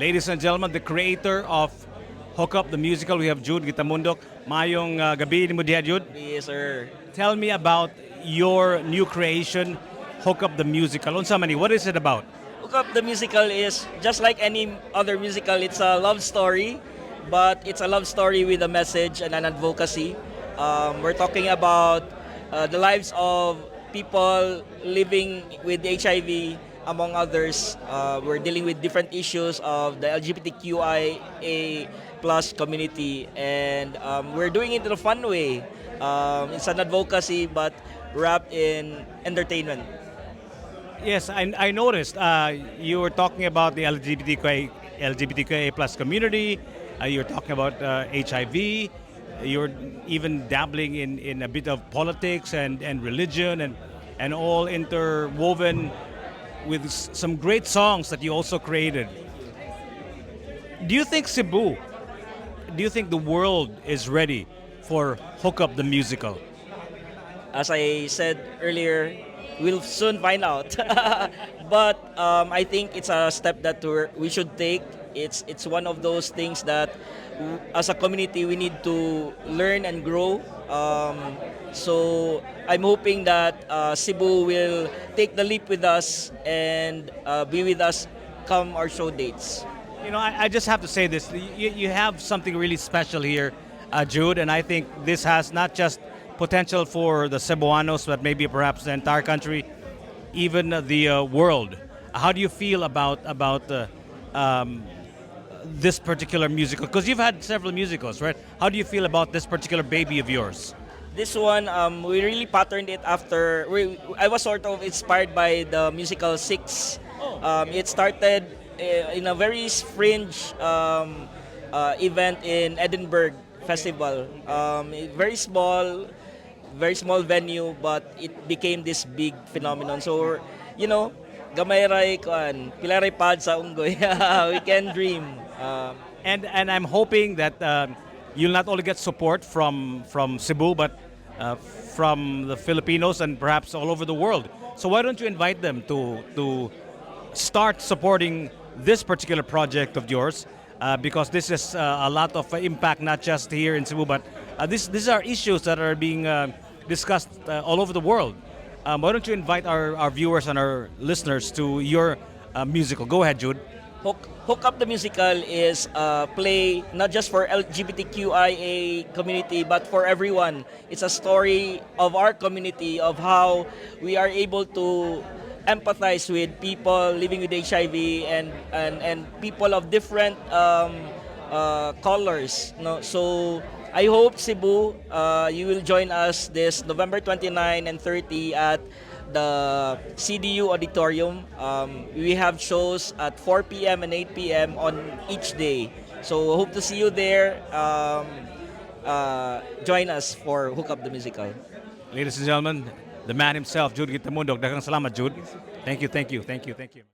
Ladies and gentlemen, the creator of Hook Up the Musical, we have Jude Gitamondoc. Mayong gabi ni mo diha, Jude. Yes, sir. Tell me about your new creation, Hook Up the Musical. Unsa man ni? What is it about? Hook Up the Musical is just like any other musical. It's a love story, but it's a love story with a message and an advocacy. We're talking about the lives of people living with HIV, among others. We're dealing with different issues of the LGBTQIA plus community, and we're doing it in a fun way. It's an advocacy, but wrapped in entertainment. Yes, I noticed you were talking about the LGBTQIA plus community. You were talking about HIV. You're even dabbling in a bit of politics and religion and all interwoven with some great songs that you also created. Do you think Cebu, do you think the world is ready for Hook Up the Musical? As I said earlier, we'll soon find out. But I think it's a step that we should take. It's one of those things that, as a community, we need to learn and grow. So I'm hoping that Cebu will take the leap with us and be with us come our show dates. You know, I just have to say this. You have something really special here, Jude, and I think this has not just potential for the Cebuanos, but maybe perhaps the entire country, even the world. How do you feel about this particular musical? Because you've had several musicals, right? How do you feel about this particular baby of yours? This one, we really patterned it after. I was sort of inspired by the musical Six. It started in a very fringe event in Edinburgh Festival. Very small venue, but it became this big phenomenon. So, you know, gamay ray kuan, pila ray pad sa unggoy. We can dream. And I'm hoping that you'll not only get support from Cebu, but from the Filipinos and perhaps all over the world. So why don't you invite them to start supporting this particular project of yours? Because this is a lot of impact, not just here in Cebu, but these are issues that are being discussed all over the world. Why don't you invite our viewers and our listeners to your musical? Go ahead, Jude. Hook Up the Musical is a play not just for LGBTQIA community, but for everyone. It's a story of our community, of how we are able to empathize with people living with HIV and people of different colors. No? So I hope Cebu, you will join us this November 29 and 30 at the CDU Auditorium. We have shows at 4 p.m. and 8 p.m. on each day. So hope to see you there. Join us for Hook Up the Musical. Ladies and gentlemen, the man himself, Jude Gitamondoc. Daghang salamat, Jude. Thank you.